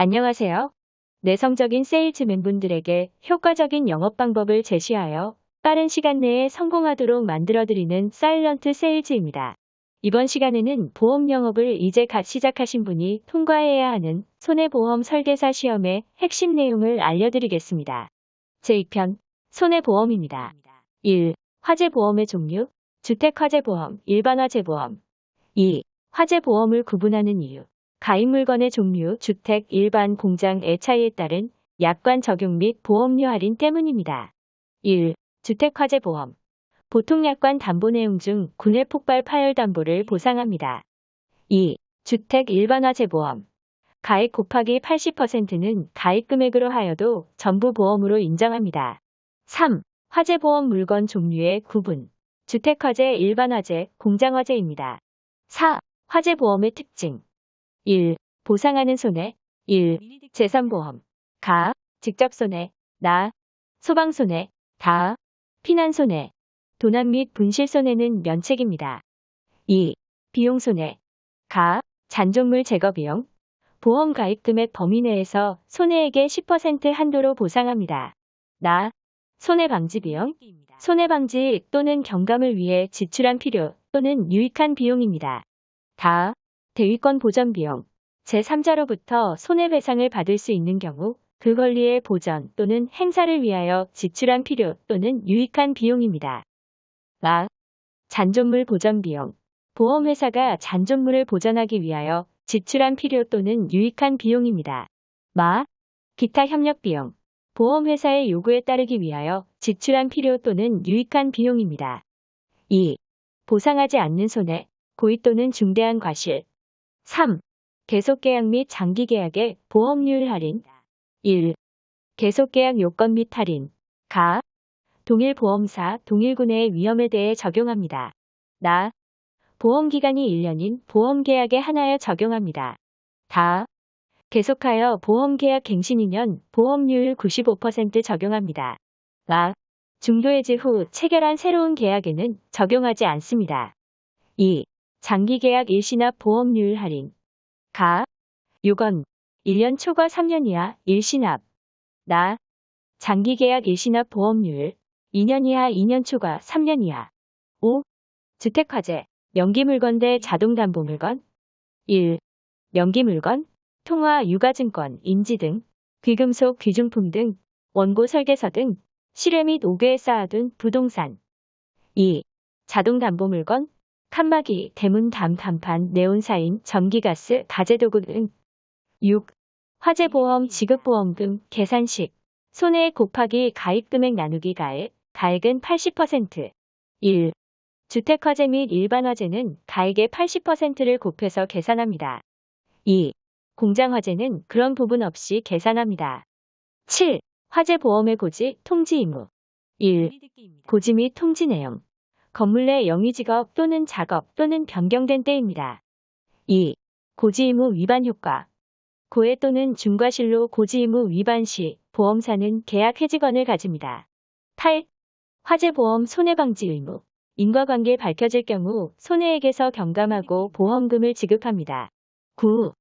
안녕하세요. 내성적인 세일즈맨분들에게 효과적인 영업 방법을 제시하여 빠른 시간 내에 성공하도록 만들어드리는 사일런트 세일즈입니다. 이번 시간에는 보험 영업을 이제 갓 시작하신 분이 통과해야 하는 손해보험 설계사 시험의 핵심 내용을 알려드리겠습니다. 제2편 손해보험입니다. 1. 화재보험의 종류 주택화재보험, 일반화재보험 2. 화재보험을 구분하는 이유 가입 물건의 종류, 주택, 일반, 공장의 차이에 따른 약관 적용 및 보험료 할인 때문입니다. 1. 주택화재보험 보통 약관 담보 내용 중 군의 폭발 파열 담보를 보상합니다. 2. 주택 일반화재보험 가입 곱하기 80%는 가입 금액으로 하여도 전부 보험으로 인정합니다. 3. 화재보험 물건 종류의 구분 주택화재, 일반화재, 공장화재입니다. 4. 화재보험의 특징 1. 보상하는 손해 1. 재산보험 가, 직접손해, 나, 소방손해, 다, 피난손해, 도난 및 분실손해는 면책입니다. 2. 비용손해 가, 잔존물 제거비용 보험 가입금액 범위 내에서 손해액의 10% 한도로 보상합니다. 나, 손해방지비용 손해방지 또는 경감을 위해 지출한 필요 또는 유익한 비용입니다. 다, 대위권 보전 비용 제3자로부터 손해배상을 받을 수 있는 경우 그 권리의 보전 또는 행사를 위하여 지출한 필요 또는 유익한 비용입니다. 마, 잔존물 보전 비용 보험회사가 잔존물을 보전하기 위하여 지출한 필요 또는 유익한 비용입니다. 마, 기타 협력 비용 보험회사의 요구에 따르기 위하여 지출한 필요 또는 유익한 비용입니다. 2. 보상하지 않는 손해 고의 또는 중대한 과실 3. 계속계약 및 장기계약의 보험료율 할인 1. 계속계약 요건 및 할인 가. 동일 보험사, 동일군의 위험에 대해 적용합니다. 나. 보험기간이 1년인 보험계약에 한하여 적용합니다. 다. 계속하여 보험계약 갱신 2년 보험료율 95% 적용합니다. 나. 중도해지 후 체결한 새로운 계약에는 적용하지 않습니다. 2. 장기계약 일시납 보험료율 할인 가. 요건 1년 초과 3년 이하 일시납 나. 장기계약 일시납 보험료율 2년 이하 2년 초과 3년 이하 5. 주택화재 명기물건 대 자동담보물건 1. 명기물건 통화, 유가증권, 인지 등 귀금속, 귀중품 등 원고 설계서 등 실외 및 옥외에 쌓아둔 부동산 2. 자동담보물건 칸막이, 대문, 간판, 네온사인, 전기가스, 가재도구 등 6. 화재보험, 지급보험금, 계산식 손해액 곱하기 가입금액 나누기 가액, 가액은 80% 1. 주택화재 및 일반화재는 가액의 80%를 곱해서 계산합니다. 2. 공장화재는 그런 부분 없이 계산합니다. 7. 화재보험의 고지, 통지 의무 1. 고지 및 통지 내용 건물 내 영위직업 또는 작업 또는 변경된 때입니다. 2. 고지 의무 위반 효과 고해 또는 중과실로 고지 의무 위반 시 보험사는 계약 해지권을 가집니다. 8. 화재보험 손해방지 의무 인과관계 밝혀질 경우 손해액에서 경감하고 보험금을 지급합니다. 9.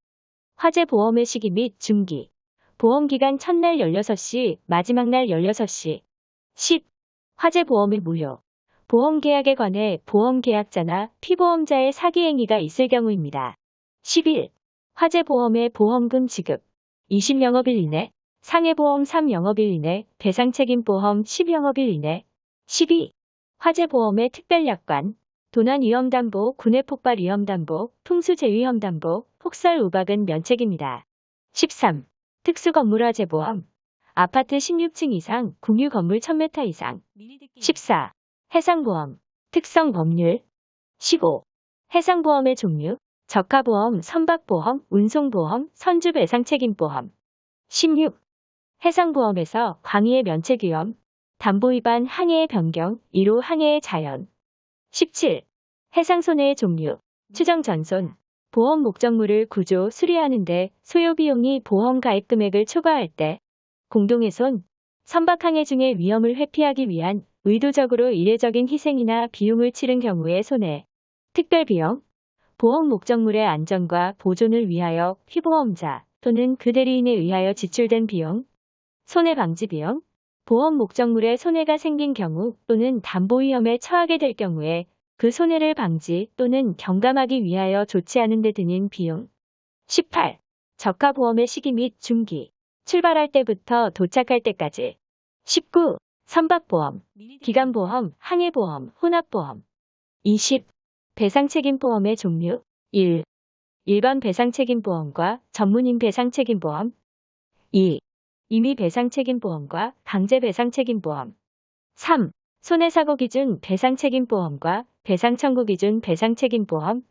화재보험의 시기 및 중기 보험기간 첫날 16시, 마지막 날 16시 10. 화재보험의 무효 보험계약에 관해 보험계약자나 피보험자의 사기행위가 있을 경우입니다. 11. 화재보험의 보험금 지급 20영업일 이내 상해보험 3영업일 이내 배상책임보험 10영업일 이내 12. 화재보험의 특별약관 도난위험담보, 군해폭발위험담보, 풍수재위험담보, 폭설 우박은 면책입니다. 13. 특수건물화재보험 아파트 16층 이상, 공유건물 1000m 이상 14. 해상보험 특성법률 15. 해상보험의 종류 적하보험, 선박보험, 운송보험, 선주배상책임보험 16. 해상보험에서 광해의 면책위험 담보위반 항해의 변경, 1호 항해의 자연 17. 해상손해의 종류 추정전손 보험 목적물을 구조, 수리하는 데 소요비용이 보험 가입금액을 초과할 때 공동훼손 선박항해 중의 위험을 회피하기 위한 의도적으로 이례적인 희생이나 비용을 치른 경우의 손해 특별비용 보험 목적물의 안전과 보존을 위하여 피보험자 또는 그 대리인에 의하여 지출된 비용, 손해방지 비용, 보험 목적물에 손해가 생긴 경우 또는 담보 위험에 처하게 될 경우에 그 손해를 방지 또는 경감하기 위하여 조치하는 데 드는 비용. 18. 적하보험의 시기 및 중기. 출발할 때부터 도착할 때까지. 19. 선박보험, 기간보험, 항해보험, 혼합보험. 20. 배상책임보험의 종류. 1. 일반 배상책임보험과 전문인 배상책임보험. 2. 임의 배상책임보험과 강제 배상책임보험. 3. 손해사고 기준 배상책임보험과 배상청구 기준 배상책임보험.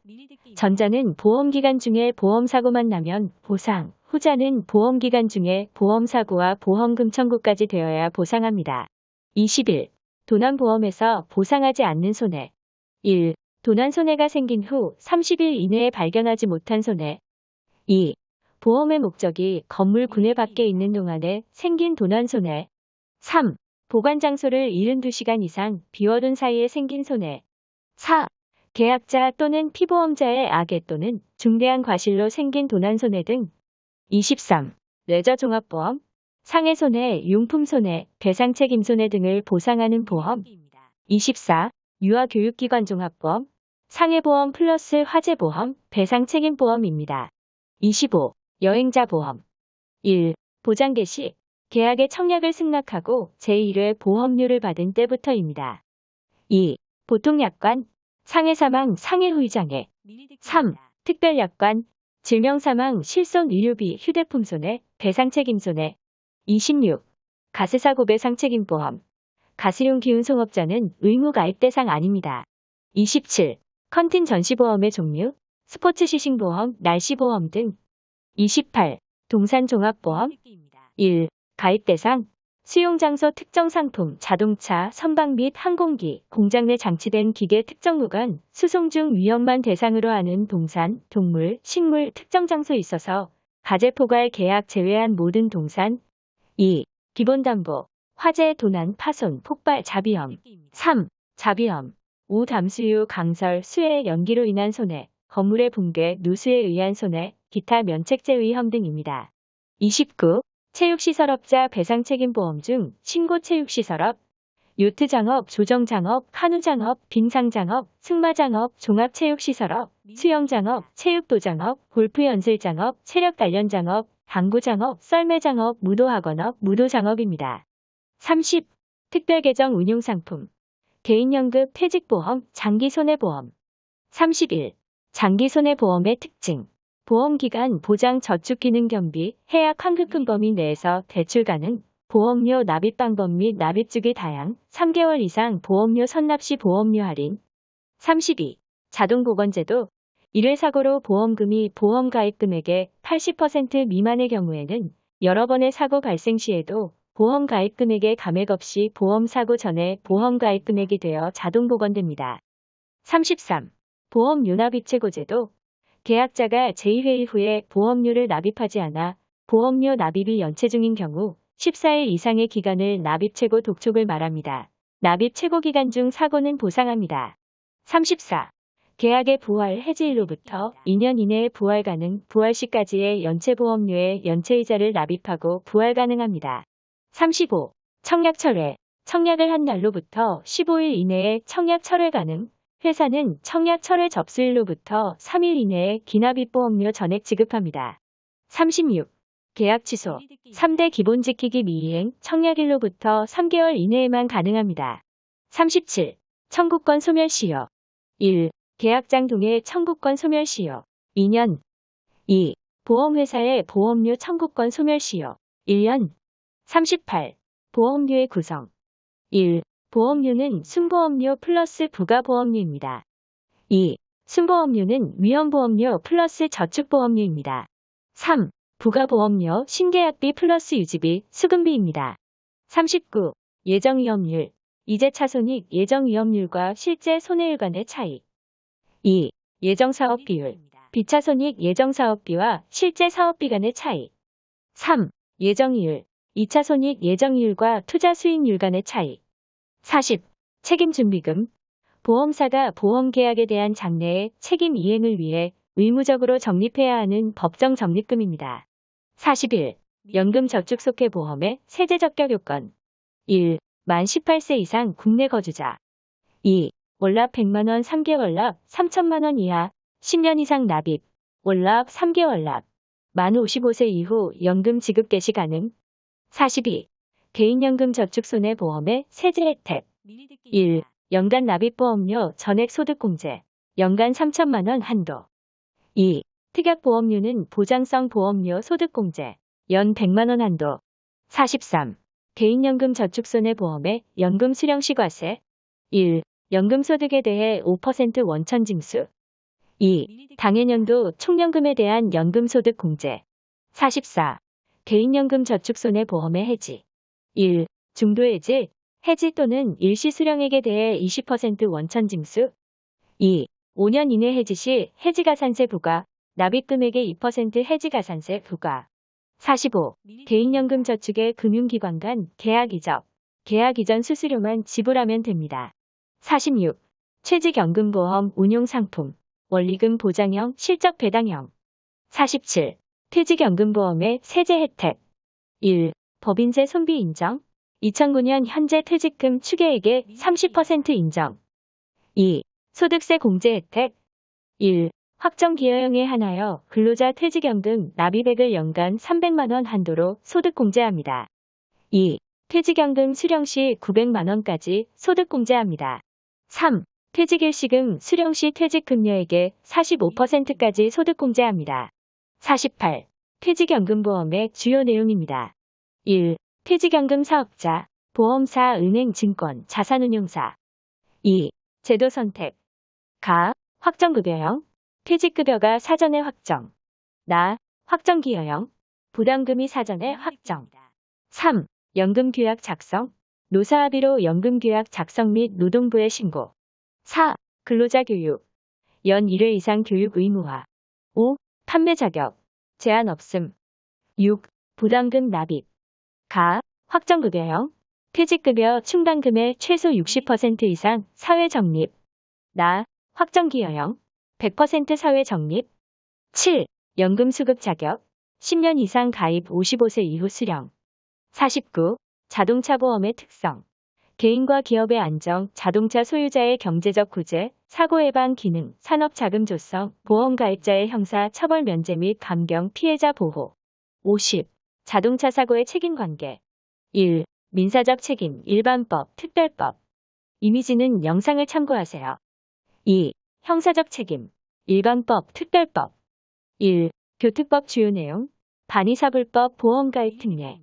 전자는 보험기간 중에 보험사고만 나면 보상, 후자는 보험기간 중에 보험사고와 보험금 청구까지 되어야 보상합니다. 21. 도난보험에서 보상하지 않는 손해. 1. 도난손해가 생긴 후 30일 이내에 발견하지 못한 손해. 2. 보험의 목적이 건물 구내 밖에 있는 동안에 생긴 도난손해. 3. 보관장소를 72시간 이상 비워둔 사이에 생긴 손해. 4. 계약자 또는 피보험자의 악의 또는 중대한 과실로 생긴 도난손해 등. 23. 레저종합보험, 상해손해, 용품손해, 배상책임손해 등을 보상하는 보험. 24. 유아교육기관 종합보험, 상해보험 플러스 화재보험, 배상책임보험입니다. 25. 여행자보험. 1. 보장 개시, 계약의 청약을 승낙하고 제1회 보험료를 받은 때부터입니다. 2. 보통약관, 상해사망, 상해후유장애. 3. 특별약관, 질명사망, 실손 의료비, 휴대폰 손해, 배상책임손해. 26. 가스사고 배상책임보험. 가스용 기운송업자는 의무가입 대상 아닙니다. 27. 컨틴전시보험의 종류, 스포츠시싱보험, 날씨보험 등. 28. 동산종합보험. 1. 가입 대상, 수용장소 특정 상품, 자동차, 선박 및 항공기, 공장 내 장치된 기계 특정 구간, 수송 중 위험만 대상으로 하는 동산, 동물, 식물 특정 장소에 있어서 가제포괄 계약 제외한 모든 동산. 2. 기본담보, 화재, 도난, 파손, 폭발, 자비험. 3. 자비험, 우담수유, 강설, 수해, 연기로 인한 손해, 건물의 붕괴, 누수에 의한 손해, 기타 면책제 위험 등입니다. 29. 체육시설업자 배상책임보험 중 신고체육시설업, 요트장업, 조정장업, 카누장업, 빙상장업, 승마장업, 종합체육시설업, 수영장업, 체육도장업, 골프연슬장업, 체력단련장업, 당구장업, 썰매장업, 무도학원업, 무도장업입니다. 30. 특별계정 운용상품, 개인연금, 퇴직보험, 장기손해보험. 31. 장기손해보험의 특징, 보험기간 보장 저축기능 겸비, 해약 환급금 범위 내에서 대출 가능, 보험료 납입 방법 및 납입주기 다양, 3개월 이상 보험료 선납 시 보험료 할인. 32. 자동보건제도, 1회 사고로 보험금이 보험가입금액의 80% 미만의 경우에는 여러 번의 사고 발생 시에도 보험가입금액의 감액 없이 보험사고 전에 보험가입금액이 되어 자동보건됩니다. 33. 보험료 납입최고제도, 계약자가 제1회 이후에 보험료를 납입하지 않아 보험료 납입이 연체 중인 경우 14일 이상의 기간을 납입최고 독촉을 말합니다. 납입 최고 기간 중 사고는 보상합니다. 34. 계약의 부활 해지일로부터 2년 이내에 부활 가능, 부활 시까지의 연체보험료의 연체이자를 납입하고 부활 가능합니다. 35. 청약 철회, 청약을 한 날로부터 15일 이내에 청약 철회 가능, 회사는 청약 철회 접수일로부터 3일 이내에 기납입보험료 전액 지급합니다. 36. 계약 취소, 3대 기본지키기 미이행, 청약일로부터 3개월 이내에만 가능합니다. 37. 청구권 소멸시효. 1. 계약장 동의 청구권 소멸시효 2년. 2. 보험회사의 보험료 청구권 소멸시효 1년. 38. 보험료의 구성. 1. 보험료는 순보험료 플러스 부가보험료입니다. 2. 순보험료는 위험보험료 플러스 저축보험료입니다. 3. 부가보험료 신계약비 플러스 유지비, 수금비입니다. 39. 예정위험률. 이재차손익 예정위험률과 실제 손해율 간의 차이. 2. 예정사업비율. 비차손익 예정사업비와 실제 사업비 간의 차이. 3. 예정이율. 2차손익 예정이율과 투자수익률 간의 차이. 40. 책임준비금. 보험사가 보험계약에 대한 장래의 책임 이행을 위해 의무적으로 적립해야 하는 법정 적립금입니다. 41. 연금저축속회보험의 세제 적격 요건. 1. 만 18세 이상 국내 거주자. 2. 월납 100만원 3개월 납 3천만원 이하 10년 이상 납입. 월납 3개월 납. 만 55세 이후 연금 지급 개시 가능. 42. 개인연금저축손해보험의 세제 혜택. 1. 연간 납입보험료 전액 소득공제. 연간 3천만원 한도. 2. 특약보험료는 보장성 보험료 소득공제. 연 100만원 한도. 43. 개인연금저축손해보험의 연금수령시과세. 1. 연금소득에 대해 5% 원천징수. 2. 당해년도 총연금에 대한 연금소득공제. 44. 개인연금저축손해보험의 해지. 1. 중도해지, 해지 또는 일시수령액에 대해 20% 원천징수. 2. 5년 이내 해지 시 해지가산세 부과, 납입금액의 2% 해지가산세 부과. 45. 개인연금저축의 금융기관 간 계약 이적, 계약 이전 수수료만 지불하면 됩니다. 46. 퇴직연금보험 운용상품, 원리금 보장형, 실적 배당형. 47. 퇴직연금보험의 세제 혜택. 1. 법인세 손비 인정. 2009년 현재 퇴직금 추계액의 30% 인정. 2. 소득세 공제 혜택. 1. 확정기여형에 한하여 근로자 퇴직연금 납입액을 연간 300만원 한도로 소득공제합니다. 2. 퇴직연금 수령 시 900만원까지 소득공제합니다. 3. 퇴직일시금 수령 시 퇴직금여액의 45%까지 소득공제합니다. 48. 퇴직연금보험의 주요 내용입니다. 1. 퇴직연금 사업자, 보험사, 은행, 증권, 자산운용사. 2. 제도 선택. 가, 확정급여형, 퇴직급여가 사전에 확정. 나, 확정기여형, 부담금이 사전에 확정. 3. 연금규약 작성, 노사합의로 연금규약 작성 및 노동부에 신고. 4. 근로자 교육, 연 1회 이상 교육 의무화. 5. 판매 자격, 제한 없음. 6. 부담금 납입. 가, 확정급여형, 퇴직급여 충당금의 최소 60% 이상 사회 적립. 나, 확정기여형, 100% 사회 적립. 7. 연금 수급 자격, 10년 이상 가입 55세 이후 수령. 49. 자동차 보험의 특성, 개인과 기업의 안정, 자동차 소유자의 경제적 구제, 사고 예방 기능, 산업 자금 조성, 보험 가입자의 형사 처벌 면제 및 감경 피해자 보호. 50. 자동차 사고의 책임 관계. 1. 민사적 책임, 일반법, 특별법. 이미지는 영상을 참고하세요. 2. 형사적 책임, 일반법, 특별법. 1. 교특법 주요 내용, 반의사불법 보험가입 특례.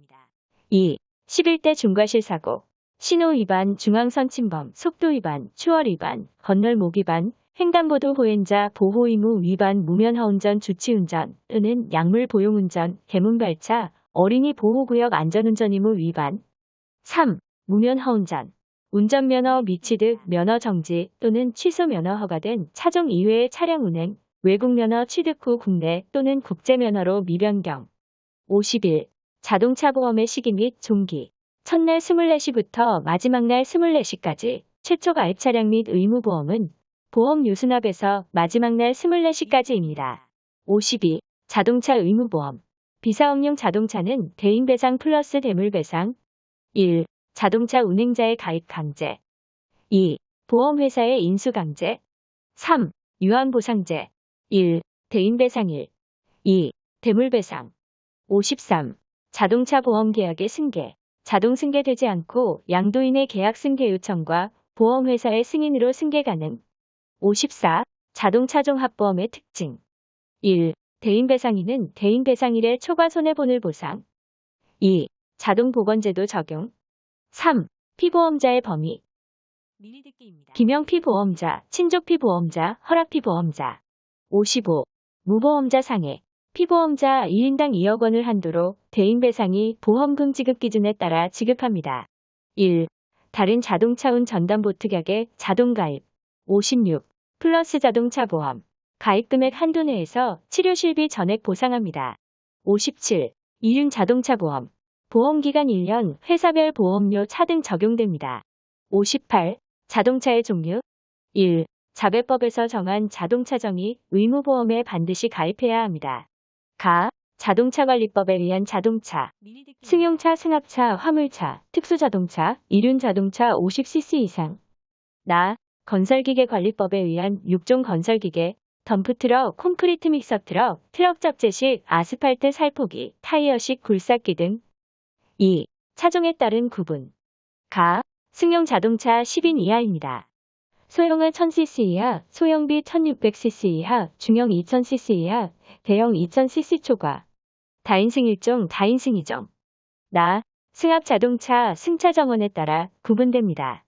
2. 11대 중과실 사고, 신호 위반, 중앙선 침범, 속도 위반, 추월 위반, 건널목 위반, 횡단보도 호행자 보호 의무 위반, 무면허운전 주치운전, 또는 약물 보용운전, 개문발차, 어린이 보호구역 안전운전 의무 위반. 3. 무면허운전, 운전면허 및 취득, 면허 정지 또는 취소 면허 허가된 차종 이외의 차량 운행, 외국면허 취득 후 국내 또는 국제면허로 미변경. 51. 자동차 보험의 시기 및 종기. 첫날 24시부터 마지막 날 24시까지 최초 가입 차량 및 의무보험은 보험 유수납에서 마지막 날 24시까지입니다. 52. 자동차 의무보험. 비사업용 자동차는 대인배상 플러스 대물배상. 1. 자동차 운행자의 가입 강제. 2. 보험회사의 인수 강제. 3. 유한보상제. 1. 대인배상 1. 2. 대물배상. 53. 자동차 보험 계약의 승계. 자동 승계되지 않고 양도인의 계약 승계 요청과 보험회사의 승인으로 승계 가능. 54. 자동차 종합보험의 특징. 1. 대인배상인은 대인배상일의 초과 손해본을 보상. 2. 자동보건제도 적용. 3. 피보험자의 범위. 기명피보험자, 친족피보험자, 허락피보험자. 55. 무보험자 상해. 피보험자 1인당 2억 원을 한도로 대인배상이 보험금 지급 기준에 따라 지급합니다. 1. 다른 자동차운 전담보 특약의 자동가입. 56. 플러스 자동차 보험. 가입금액 한도 내에서 치료실비 전액 보상합니다. 57. 이륜 자동차 보험. 보험기간 1년, 회사별 보험료 차등 적용됩니다. 58. 자동차의 종류. 1. 자배법에서 정한 자동차 정의 의무보험에 반드시 가입해야 합니다. 가, 자동차관리법에 의한 자동차, 승용차, 승합차, 화물차, 특수자동차, 이륜자동차 50cc 이상. 나, 건설기계관리법에 의한 6종 건설기계, 덤프트럭, 콘크리트 믹서트럭, 트럭 적재식, 아스팔트 살포기, 타이어식 굴삭기 등. 2. 차종에 따른 구분. 가, 승용 자동차 10인 이하입니다. 소형은 1000cc 이하, 소형비 1600cc 이하, 중형 2000cc 이하, 대형 2000cc 초과. 다인승 1종, 다인승 2종. 나, 승합 자동차 승차 정원에 따라 구분됩니다.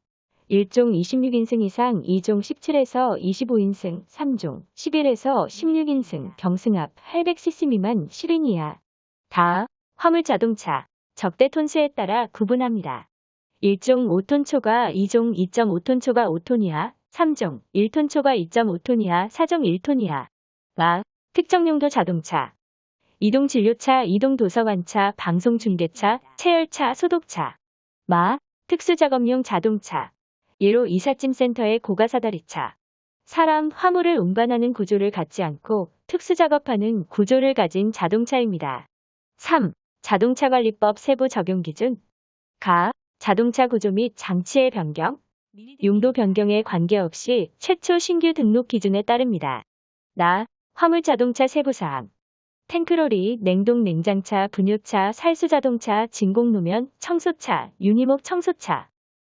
1종 26인승 이상, 2종 17에서 25인승, 3종 11에서 16인승, 경승합 800cc 미만 10인 이하. 다, 화물 자동차, 적대 톤수에 따라 구분합니다. 1종 5톤 초과, 2종 2.5톤 초과 5톤 이하, 3종 1톤 초과 2.5톤 이하, 4종 1톤 이하. 마, 특정 용도 자동차. 이동 진료차, 이동 도서관차, 방송중계차, 체열차, 소독차. 마, 특수작업용 자동차. 예로 이삿짐센터의 고가사다리차. 사람, 화물을 운반하는 구조를 갖지 않고 특수작업하는 구조를 가진 자동차입니다. 3. 자동차관리법 세부 적용 기준. 가, 자동차 구조 및 장치의 변경, 용도 변경에 관계없이 최초 신규 등록 기준에 따릅니다. 나, 화물자동차 세부사항. 탱크로리, 냉동 냉장차, 분유차, 살수자동차, 진공노면, 청소차, 유니목 청소차.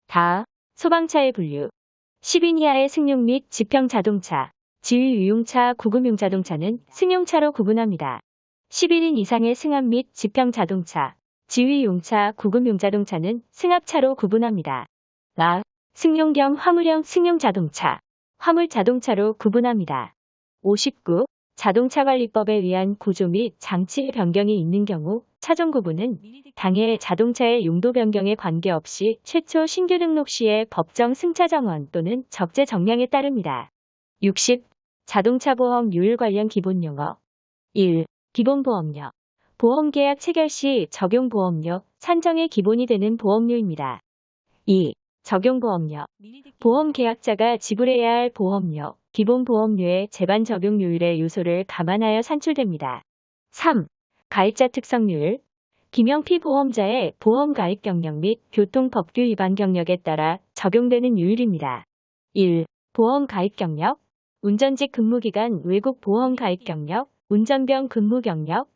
다, 소방차의 분류. 10인 이하의 승용 및 지평 자동차, 지휘유용차, 구급용 자동차는 승용차로 구분합니다. 11인 이상의 승합 및 지평 자동차, 지휘용차, 구급용 자동차는 승합차로 구분합니다. 라, 승용 겸 화물형 승용 자동차, 화물 자동차로 구분합니다. 59. 자동차관리법에 의한 구조 및 장치의 변경이 있는 경우 차종 구분은 당해 자동차의 용도 변경에 관계없이 최초 신규 등록 시의 법정 승차 정원 또는 적재 정량에 따릅니다. 60. 자동차 보험 요율 관련 기본 용어. 1. 기본보험료. 보험계약 체결 시 적용보험료, 산정의 기본이 되는 보험료입니다. 2. 적용보험료. 보험계약자가 지불해야 할 보험료, 기본보험료의 제반 적용요율의 요소를 감안하여 산출됩니다. 3. 가입자 특성요율. 김영피 보험자의 보험가입 경력 및 교통법규 위반 경력에 따라 적용되는 요율입니다. 1. 보험가입 경력. 운전직 근무기간 외국 보험가입 경력, 운전병 근무 경력.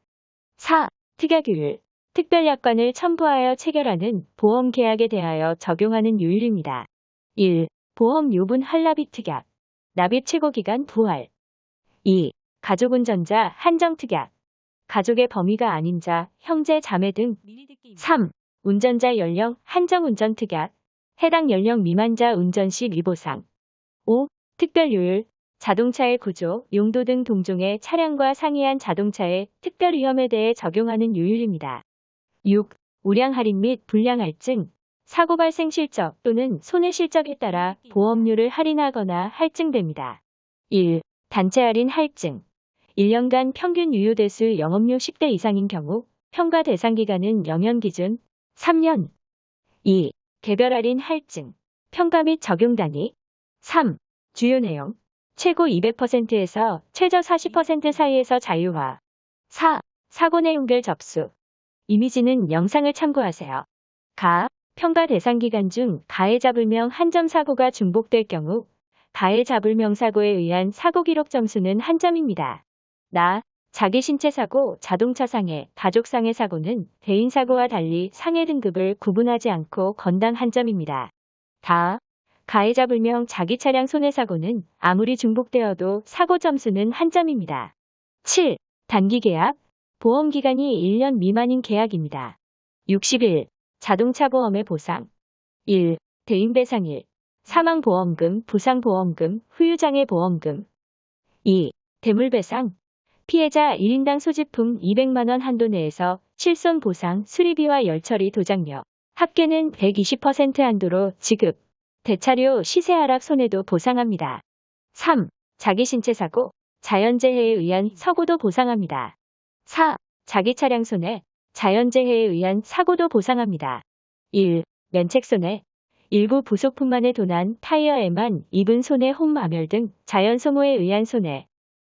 4. 특약요율. 특별약관을 첨부하여 체결하는 보험계약에 대하여 적용하는 요율입니다. 1. 보험요분 할납입 특약. 납입 최고기간 부활. 2. 가족운전자 한정특약. 가족의 범위가 아닌 자, 형제, 자매 등. 3. 운전자 연령 한정운전특약. 해당 연령 미만자 운전 시 미보상. 5. 특별요율. 자동차의 구조, 용도 등 동종의 차량과 상이한 자동차의 특별위험에 대해 적용하는 요율입니다. 6. 우량 할인 및 불량 할증. 사고 발생 실적 또는 손해 실적에 따라 보험료를 할인하거나 할증됩니다. 1. 단체 할인 할증. 1년간 평균 유효 대수 영업료 10대 이상인 경우 평가 대상 기간은 영연 기준 3년. 2. 개별 할인 할증. 평가 및 적용 단위. 3. 주요 내용. 최고 200%에서 최저 40% 사이에서 자유화. 4. 사고 내용별 접수. 이미지는 영상을 참고하세요. 가, 평가 대상 기간 중 가해 잡을명 한 점 사고가 중복될 경우 가해 잡을명 사고에 의한 사고 기록 점수는 한 점입니다. 나, 자기 신체 사고, 자동차 상해, 가족 상해 사고는 대인 사고와 달리 상해 등급을 구분하지 않고 건당 한 점입니다. 다, 가해자 불명 자기 차량 손해사고는 아무리 중복되어도 사고 점수는 한 점입니다. 7. 단기 계약. 보험기간이 1년 미만인 계약입니다. 61. 자동차 보험의 보상. 1. 대인배상일. 사망보험금, 부상보험금, 후유장애 보험금. 2. 대물배상. 피해자 1인당 소지품 200만원 한도 내에서 실손 보상, 수리비와 열처리 도장료, 합계는 120% 한도로 지급. 대차료 시세 하락 손해도 보상합니다. 3. 자기 신체 사고, 자연재해에 의한 사고도 보상합니다. 4. 자기 차량 손해, 자연재해에 의한 사고도 보상합니다. 1. 면책 손해. 일부 부속품만의 도난, 타이어에만 입은 손해, 홍마멸 등 자연 소모에 의한 손해.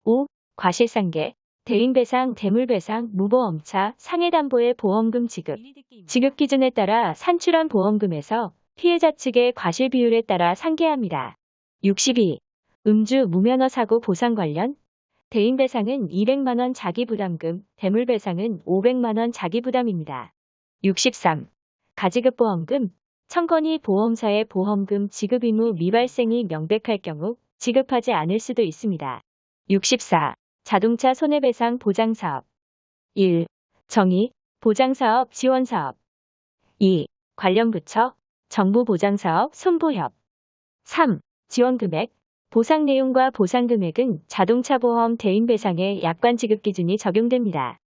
5. 과실상계. 대인배상, 대물배상, 무보험차, 상해담보의 보험금 지급. 지급 기준에 따라 산출한 보험금에서 피해자 측의 과실 비율에 따라 상계합니다. 62. 음주 무면허 사고 보상 관련. 대인배상은 200만원 자기부담금, 대물배상은 500만원 자기부담입니다. 63. 가지급보험금. 청건이 보험사의 보험금 지급 의무 미발생이 명백할 경우 지급하지 않을 수도 있습니다. 64. 자동차 손해배상 보장사업. 1. 정의, 보장사업 지원사업. 2. 관련 부처, 정부보장사업 손보협. 3. 지원금액, 보상 내용과 보상 금액은 자동차 보험 대인배상의 약관 지급 기준이 적용됩니다.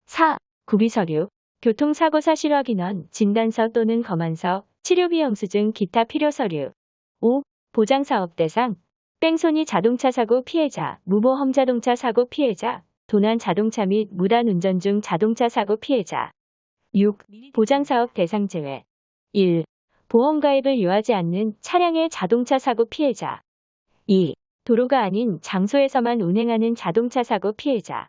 4. 구비서류, 교통사고 사실 확인원, 진단서 또는 검안서, 치료비 영수증 기타 필요 서류. 5. 보장사업 대상, 뺑소니 자동차 사고 피해자, 무보험 자동차 사고 피해자, 도난 자동차 및 무단 운전 중 자동차 사고 피해자. 6. 보장사업 대상 제외. 1. 보험가입을 요하지 않는 차량의 자동차 사고 피해자. 2. 도로가 아닌 장소에서만 운행하는 자동차 사고 피해자.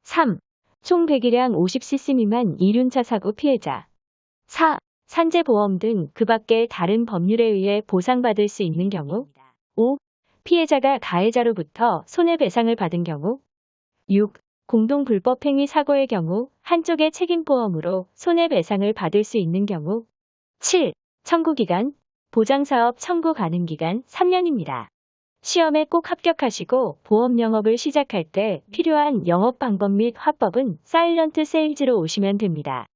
3. 총 배기량 50cc 미만 이륜차 사고 피해자. 4. 산재보험 등 그 밖의 다른 법률에 의해 보상받을 수 있는 경우. 5. 피해자가 가해자로부터 손해배상을 받은 경우. 6. 공동불법행위 사고의 경우 한쪽의 책임보험으로 손해배상을 받을 수 있는 경우. 7. 청구기간, 보장사업 청구 가능 기간 3년입니다. 시험에 꼭 합격하시고 보험 영업을 시작할 때 필요한 영업 방법 및 화법은 사일런트 세일즈로 오시면 됩니다.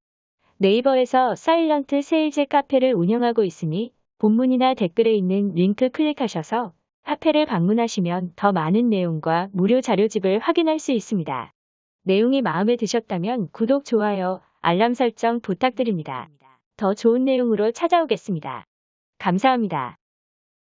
네이버에서 사일런트 세일즈 카페를 운영하고 있으니 본문이나 댓글에 있는 링크 클릭하셔서 카페를 방문하시면 더 많은 내용과 무료 자료집을 확인할 수 있습니다. 내용이 마음에 드셨다면 구독, 좋아요, 알람 설정 부탁드립니다. 더 좋은 내용으로 찾아오겠습니다. 감사합니다.